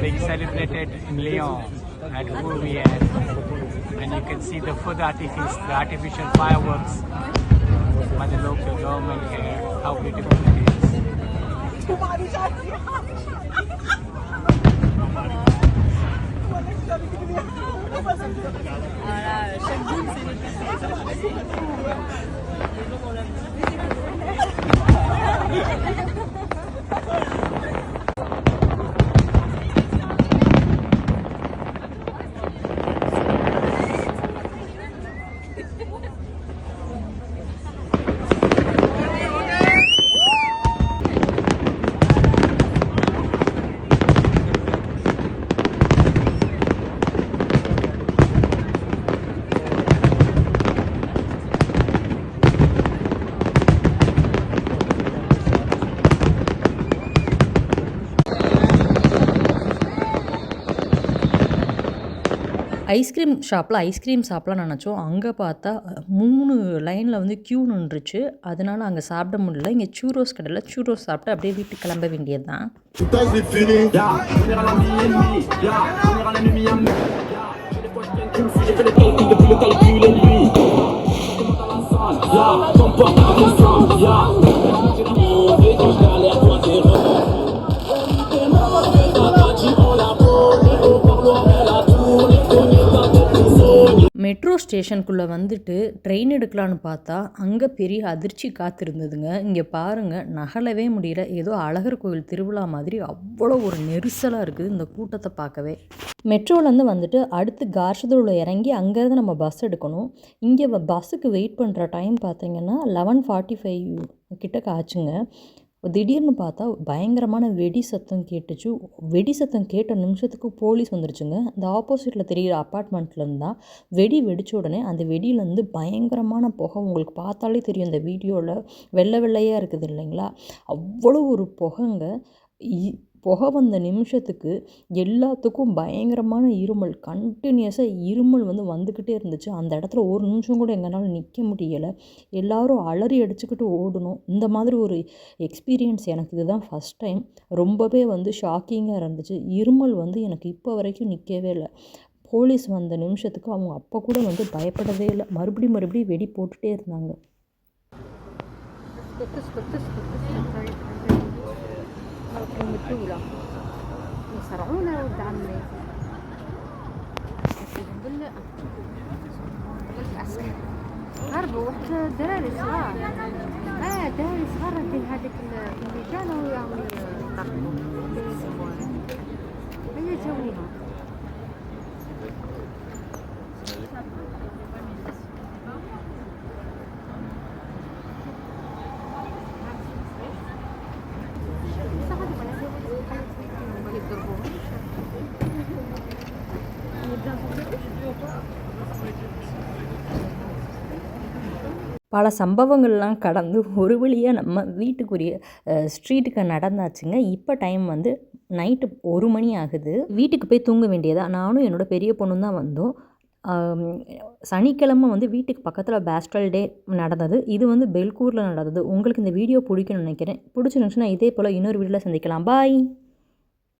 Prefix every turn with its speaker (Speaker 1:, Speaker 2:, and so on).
Speaker 1: being celebrated in Lyon at Fourvière. And you can see the food artifice, the artificial fireworks by the local government here. How beautiful it is.
Speaker 2: Ice cream ஷாப்பில் ice cream சாப்பிட்லான்னு நினச்சோம். அங்கே பார்த்தா 3 லைனில் வந்து Q நின்றுச்சு. அதனால் அங்கே சாப்பிட முடியல. இங்கே சூரோஸ் கடையில் சூரோஸ் சாப்பிட்டு அப்படியே வீட்டுக்கு கிளம்ப வேண்டியது தான். மெட்ரோ ஸ்டேஷனுக்குள்ளே வந்துட்டு ட்ரெயின் எடுக்கலான்னு பார்த்தா அங்கே பெரிய அதிர்ச்சி காத்திருந்ததுங்க. இங்கே பாருங்கள், நகலவே முடியல. ஏதோ அழகர் கோவில் திருவிழா மாதிரி அவ்வளோ ஒரு நெரிசலாக இருக்குது இந்த கூட்டத்தை பார்க்கவே. மெட்ரோலேருந்து வந்துட்டு அடுத்து கார்ஷதூரில் இறங்கி அங்கேருந்து நம்ம பஸ் எடுக்கணும். இங்கே பஸ்ஸுக்கு வெயிட் பண்ணுற டைம் பார்த்திங்கன்னா 11:45 கிட்டக்க ஆச்சுங்க. திடீர்னு பார்த்தா பயங்கரமான வெடி சத்தம் கேட்டுச்சு. வெடி சத்தம் கேட்ட நிமிஷத்துக்கு போலீஸ் வந்துருச்சுங்க. இந்த ஆப்போசிட்டில் தெரிகிற அப்பார்ட்மெண்ட்லேருந்து தான் வெடி வெடித்த உடனே அந்த வெடியிலேருந்து பயங்கரமான புகை. உங்களுக்கு பார்த்தாலே தெரியும், இந்த வீடியோவில் வெள்ளை வெள்ளையாக இருக்குது இல்லைங்களா, அவ்வளோ ஒரு புகைங்க. புகை வந்த நிமிஷத்துக்கு எல்லாத்துக்கும் பயங்கரமான இருமல், கண்டினியூஸாக இருமல் வந்துக்கிட்டே இருந்துச்சு. அந்த இடத்துல ஒரு நிமிஷம் கூட எங்களால் நிற்க முடியலை. எல்லோரும் அலறி அடிச்சுக்கிட்டு ஓடணும். இந்த மாதிரி ஒரு எக்ஸ்பீரியன்ஸ் எனக்கு இதுதான் ஃபஸ்ட் டைம். ரொம்பவே ஷாக்கிங்காக இருந்துச்சு. இருமல் எனக்கு இப்போ வரைக்கும் நிற்கவே இல்லை. போலீஸ் வந்த நிமிஷத்துக்கு அவங்க அப்போ கூட பயப்படவே இல்லை. மறுபடியும் வெடி போட்டுகிட்டே இருந்தாங்க.
Speaker 3: الدولة يصرعونا ولد عمي بالله العسكر هربوا واحد دراري صغار دراري صغار ديال هذيك الميدان وياهم يطرقوا هي جاويهم
Speaker 2: பல சம்பவங்கள்லாம் கடந்து ஒரு வழியாக நம்ம வீட்டுக்குரிய ஸ்ட்ரீட்டுக்கு நடந்தாச்சுங்க. இப்போ டைம் நைட்டு 1 மணி ஆகுது. வீட்டுக்கு போய் தூங்க வேண்டியதா. நானும் என்னோடய பெரிய பொண்ணும் தான் வந்தோம். சனிக்கிழமை வீட்டுக்கு பக்கத்தில் பேஸ்டல் டே நடந்தது. இது பெல்கூரில் நடந்தது. உங்களுக்கு இந்த வீடியோ பிடிக்கும்னு நினைக்கிறேன். பிடிச்சிருந்துச்சுன்னா இதே போல் இன்னொரு வீடியோவில் சந்திக்கலாம். பாய்.